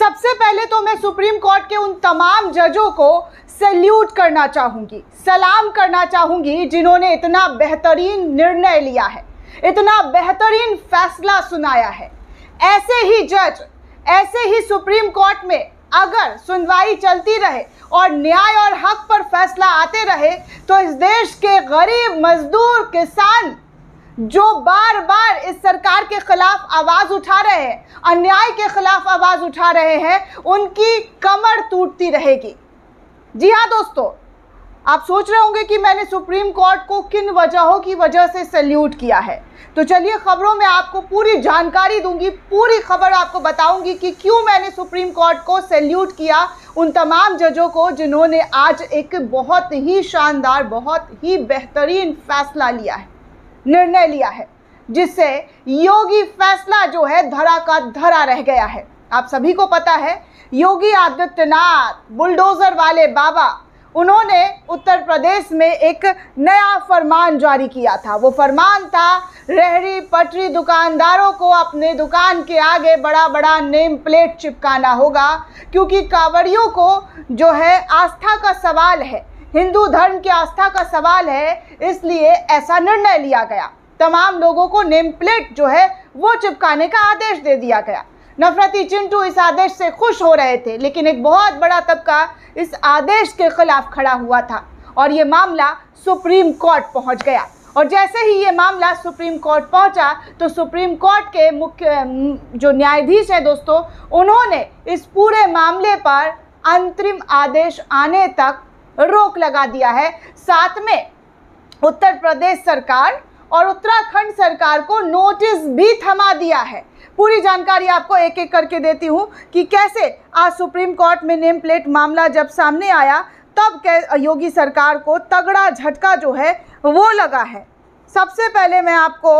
सबसे पहले तो मैं सुप्रीम कोर्ट के उन तमाम जजों को सैल्यूट करना चाहूँगी, सलाम करना चाहूँगी जिन्होंने इतना बेहतरीन निर्णय लिया है, इतना बेहतरीन फैसला सुनाया है। ऐसे ही जज, ऐसे ही सुप्रीम कोर्ट में अगर सुनवाई चलती रहे और न्याय और हक पर फैसला आते रहे तो इस देश के गरीब, मजदूर, किसान जो बार बार इस सरकार के खिलाफ आवाज़ उठा रहे हैं, अन्याय के खिलाफ आवाज़ उठा रहे हैं, उनकी कमर टूटती रहेगी। जी हाँ दोस्तों, आप सोच रहे होंगे कि मैंने सुप्रीम कोर्ट को किन वजहों की वजह से सैल्यूट किया है। तो चलिए खबरों में आपको पूरी जानकारी दूंगी, पूरी खबर आपको बताऊंगी कि क्यों मैंने सुप्रीम कोर्ट को सैल्यूट किया, उन तमाम जजों को जिन्होंने आज एक बहुत ही शानदार, बहुत ही बेहतरीन फैसला लिया है, निर्णय लिया है, जिससे योगी फैसला जो है धरा का धरा रह गया है। आप सभी को पता है योगी आदित्यनाथ, बुलडोजर वाले बाबा, उन्होंने उत्तर प्रदेश में एक नया फरमान जारी किया था। वो फरमान था रेहड़ी पटरी दुकानदारों को अपने दुकान के आगे बड़ा बड़ा नेम प्लेट चिपकाना होगा, क्योंकि कांवड़ियों को जो है आस्था का सवाल है, हिंदू धर्म की आस्था का सवाल है, इसलिए ऐसा निर्णय लिया गया। तमाम लोगों को नेम प्लेट जो है वो चिपकाने का आदेश दे दिया गया। नफरती चिंटू इस आदेश से खुश हो रहे थे, लेकिन एक बहुत बड़ा तबका इस आदेश के खिलाफ खड़ा हुआ था और ये मामला सुप्रीम कोर्ट पहुंच गया। और जैसे ही ये मामला सुप्रीम कोर्ट पहुंचा तो सुप्रीम कोर्ट के मुख्य जो न्यायाधीश हैं दोस्तों, उन्होंने इस पूरे मामले पर अंतरिम आदेश आने तक रोक लगा दिया है। साथ में उत्तर प्रदेश सरकार और उत्तराखंड सरकार को नोटिस भी थमा दिया है। पूरी जानकारी आपको एक एक करके देती हूँ कि कैसे आज सुप्रीम कोर्ट में नेम प्लेट मामला जब सामने आया तब योगी सरकार को तगड़ा झटका जो है वो लगा है। सबसे पहले मैं आपको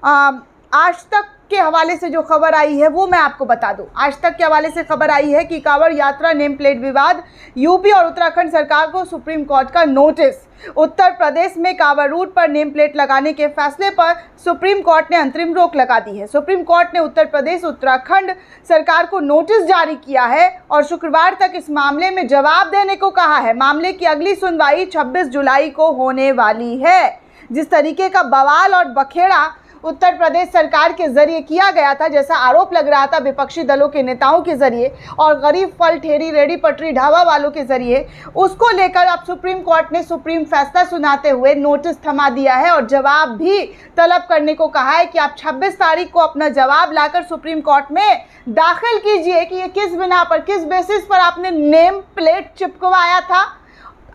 आज तक के हवाले से जो खबर आई है वो मैं आपको बता दूं। आज तक के हवाले से खबर आई है कि कांवड़ यात्रा नेम प्लेट विवाद, यूपी और उत्तराखंड सरकार को सुप्रीम कोर्ट का नोटिस। उत्तर प्रदेश में कांवड़ रूट पर नेम प्लेट लगाने के फैसले पर सुप्रीम कोर्ट ने अंतरिम रोक लगा दी है। सुप्रीम कोर्ट ने उत्तर प्रदेश, उत्तराखंड सरकार को नोटिस जारी किया है और शुक्रवार तक इस मामले में जवाब देने को कहा है। मामले की अगली सुनवाई 26 जुलाई को होने वाली है। जिस तरीके का बवाल और बखेड़ा उत्तर प्रदेश सरकार के जरिए किया गया था, जैसा आरोप लग रहा था विपक्षी दलों के नेताओं के जरिए और गरीब फल ठेरी रेडी पटरी ढाबा वालों के जरिए, उसको लेकर अब सुप्रीम कोर्ट ने सुप्रीम फैसला सुनाते हुए नोटिस थमा दिया है और जवाब भी तलब करने को कहा है कि आप 26 तारीख को अपना जवाब लाकर सुप्रीम कोर्ट में दाखिल कीजिए कि ये किस बिना पर, किस बेसिस पर आपने नेम प्लेट चिपकवाया था।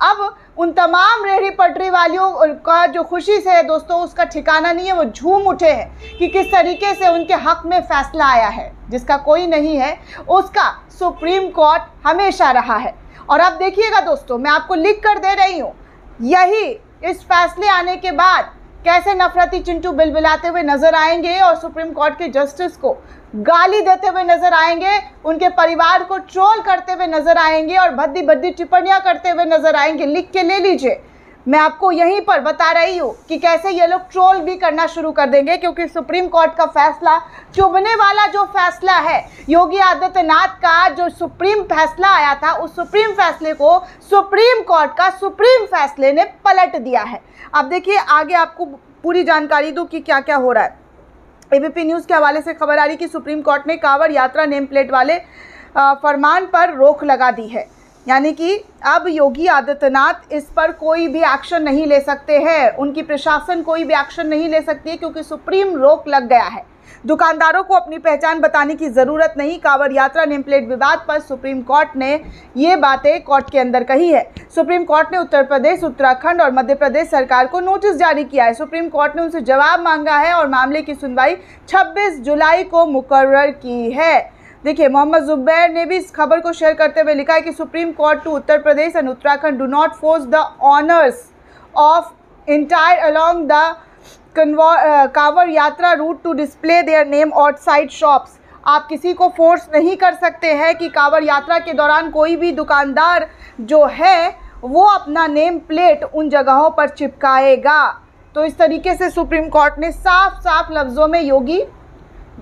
अब उन तमाम रेहड़ी पटरी वालियों का जो खुशी से है दोस्तों, उसका ठिकाना नहीं है। वो झूम उठे हैं कि किस तरीके से उनके हक में फैसला आया है। जिसका कोई नहीं है उसका सुप्रीम कोर्ट हमेशा रहा है। और अब देखिएगा दोस्तों, मैं आपको लिख कर दे रही हूँ, यही इस फैसले आने के बाद कैसे नफरती चिंटू बिलबिलाते हुए नजर आएंगे और सुप्रीम कोर्ट के जस्टिस को गाली देते हुए नजर आएंगे, उनके परिवार को ट्रोल करते हुए नजर आएंगे और भद्दी भद्दी टिप्पणियां करते हुए नजर आएंगे। लिख के ले लीजिए, मैं आपको यहीं पर बता रही हूँ कि कैसे ये लोग ट्रोल भी करना शुरू कर देंगे, क्योंकि सुप्रीम कोर्ट का फैसला, चुभने वाला जो फैसला है, योगी आदित्यनाथ का जो सुप्रीम फैसला आया था, उस सुप्रीम फैसले को सुप्रीम कोर्ट का सुप्रीम फैसले ने पलट दिया है। अब देखिए आगे आपको पूरी जानकारी दूँ कि क्या क्या हो रहा है। एबीपी न्यूज़ के हवाले से खबर आ रही कि सुप्रीम कोर्ट ने कांवड़ यात्रा नेम प्लेट वाले फरमान पर रोक लगा दी है। यानी कि अब योगी आदित्यनाथ इस पर कोई भी एक्शन नहीं ले सकते हैं, उनकी प्रशासन कोई भी एक्शन नहीं ले सकती है, क्योंकि सुप्रीम रोक लग गया है। दुकानदारों को अपनी पहचान बताने की ज़रूरत नहीं। कांवड़ यात्रा नेम प्लेट विवाद पर सुप्रीम कोर्ट ने ये बातें कोर्ट के अंदर कही है। सुप्रीम कोर्ट ने उत्तर प्रदेश, उत्तराखंड और मध्य प्रदेश सरकार को नोटिस जारी किया है। सुप्रीम कोर्ट ने उनसे जवाब मांगा है और मामले की सुनवाई 26 जुलाई को मुकर्रर की है। देखिए, मोहम्मद जुबैर ने भी इस खबर को शेयर करते हुए लिखा है कि Supreme Court to Uttar Pradesh and Uttarakhand do not force the owners of entire along the Kanwar Yatra route to display their name outside shops. आप किसी को फोर्स नहीं कर सकते हैं कि कांवड़ यात्रा के दौरान कोई भी दुकानदार जो है वो अपना नेम प्लेट उन जगहों पर चिपकाएगा। तो इस तरीके से सुप्रीम कोर्ट ने साफ साफ लफ्ज़ों में योगी,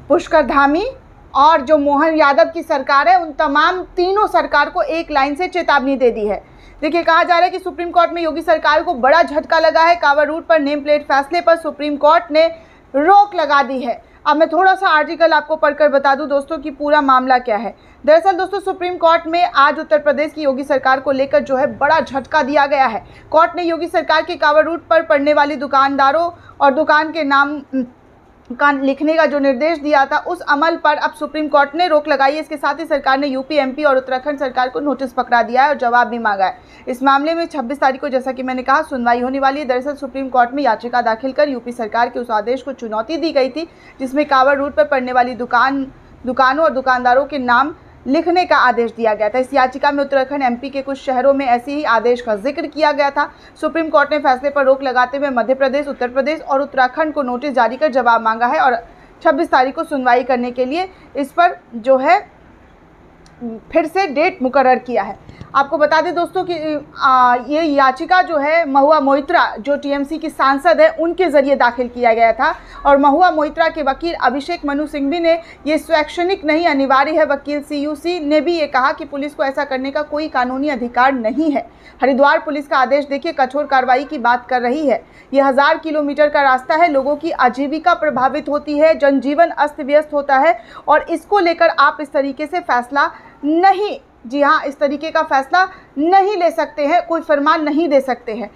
पुष्कर धामी और जो मोहन यादव की सरकार है, उन तमाम तीनों सरकार को एक लाइन से चेतावनी दे दी है। देखिए, कहा जा रहा है कि सुप्रीम कोर्ट में योगी सरकार को बड़ा झटका लगा है। कांवड़ रूट पर नेम प्लेट फैसले पर सुप्रीम कोर्ट ने रोक लगा दी है। अब मैं थोड़ा सा आर्टिकल आपको पढ़कर बता दूं दोस्तों कि पूरा मामला क्या है। दरअसल दोस्तों, सुप्रीम कोर्ट में आज उत्तर प्रदेश की योगी सरकार को लेकर जो है बड़ा झटका दिया गया है। कोर्ट ने योगी सरकार के कांवड़ रूट पर पड़ने वाली दुकानदारों और दुकान के नाम का लिखने का जो निर्देश दिया था, उस अमल पर अब सुप्रीम कोर्ट ने रोक लगाई है। इसके साथ ही सरकार ने यूपी, एमपी और उत्तराखंड सरकार को नोटिस पकड़ा दिया है और जवाब भी मांगा है। इस मामले में 26 तारीख को, जैसा कि मैंने कहा, सुनवाई होने वाली है। दरअसल सुप्रीम कोर्ट में याचिका दाखिल कर यूपी सरकार के उस आदेश को चुनौती दी गई थी जिसमें कांवड़ रूट पर पड़ने वाली दुकानों और दुकानदारों के नाम लिखने का आदेश दिया गया था। इस याचिका में उत्तराखंड, एमपी के कुछ शहरों में ऐसे ही आदेश का जिक्र किया गया था। सुप्रीम कोर्ट ने फैसले पर रोक लगाते हुए मध्य प्रदेश, उत्तर प्रदेश और उत्तराखंड को नोटिस जारी कर जवाब मांगा है और 26 तारीख को सुनवाई करने के लिए इस पर जो है फिर से डेट मुकर्रर किया है। आपको बता दें दोस्तों कि ये याचिका जो है महुआ मोइत्रा, जो टीएमसी की सांसद है, उनके ज़रिए दाखिल किया गया था और महुआ मोइत्रा के वकील अभिषेक मनु सिंघवी ने ये स्वैच्छिक नहीं अनिवार्य है। वकील सीयूसी ने भी ये कहा कि पुलिस को ऐसा करने का कोई कानूनी अधिकार नहीं है। हरिद्वार पुलिस का आदेश देखिए, कठोर कार्रवाई की बात कर रही है। ये 1000 किलोमीटर का रास्ता है, लोगों की आजीविका प्रभावित होती है, जनजीवन अस्त व्यस्त होता है और इसको लेकर आप इस तरीके से फैसला नहीं, जी हाँ, इस तरीके का फैसला नहीं ले सकते हैं, कोई फरमान नहीं दे सकते हैं।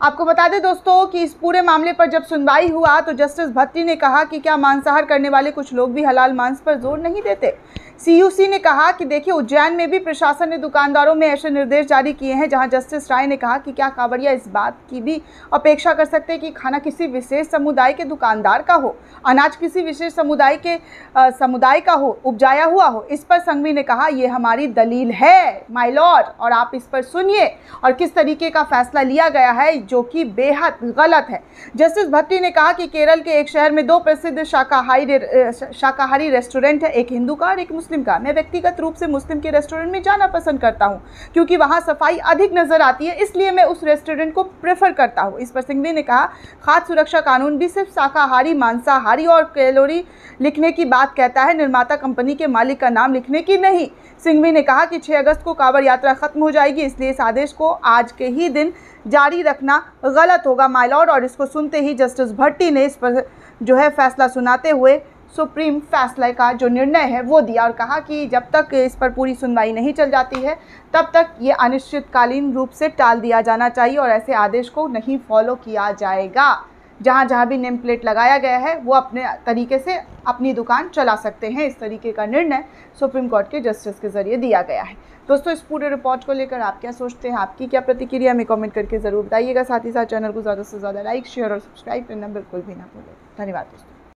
आपको बता दें दोस्तों कि इस पूरे मामले पर जब सुनवाई हुआ तो जस्टिस भट्टी ने कहा कि क्या मांसाहार करने वाले कुछ लोग भी हलाल मांस पर जोर नहीं देते। सीयूसी ने कहा कि देखिए, उज्जैन में भी प्रशासन ने दुकानदारों में ऐसे निर्देश जारी किए हैं जहां जस्टिस राय ने कहा कि क्या कांवड़िया इस बात की भी अपेक्षा कर सकते हैं कि खाना किसी विशेष समुदाय के दुकानदार का हो, अनाज किसी विशेष समुदाय का हो, उपजाया हुआ हो। इस पर संघवी ने कहा, ये हमारी दलील है माय लॉर्ड, और आप इस पर सुनिए और किस तरीके का फैसला लिया गया है जो कि बेहद गलत है। जस्टिस भट्टी ने कहा कि केरल के एक शहर में 2 प्रसिद्ध शाकाहारी रेस्टोरेंट है, एक हिंदू का और एक मुस्लिम का। मैं व्यक्तिगत रूप से मुस्लिम के रेस्टोरेंट में जाना पसंद करता हूं क्योंकि वहां सफाई अधिक नजर आती है, इसलिए मैं उस रेस्टोरेंट को प्रेफर करता हूं। इस पर सिंघवी ने कहा, खाद्य सुरक्षा कानून भी सिर्फ शाकाहारी, मांसाहारी और कैलोरी लिखने की बात कहता है, निर्माता कंपनी के मालिक का नाम लिखने की नहीं। सिंघवी ने कहा कि 6 अगस्त को कांवड़ यात्रा खत्म हो जाएगी, इसलिए इस आदेश को आज के ही दिन जारी रखना गलत होगा माय लॉर्ड। और इसको सुनते ही जस्टिस भट्टी ने इस पर जो है फैसला सुनाते हुए सुप्रीम फैसले का जो निर्णय है वो दिया और कहा कि जब तक इस पर पूरी सुनवाई नहीं चल जाती है तब तक ये अनिश्चितकालीन रूप से टाल दिया जाना चाहिए और ऐसे आदेश को नहीं फॉलो किया जाएगा। जहाँ जहाँ भी नेम प्लेट लगाया गया है वो अपने तरीके से अपनी दुकान चला सकते हैं। इस तरीके का निर्णय सुप्रीम कोर्ट के जस्टिस के ज़रिए दिया गया है। दोस्तों, इस पूरे रिपोर्ट को लेकर आप क्या सोचते हैं, आपकी क्या प्रतिक्रिया में कमेंट करके ज़रूर बताइएगा। साथ ही साथ चैनल को ज़्यादा से ज़्यादा लाइक, शेयर और सब्सक्राइब करना बिल्कुल भी ना भूलें। धन्यवाद दोस्तों।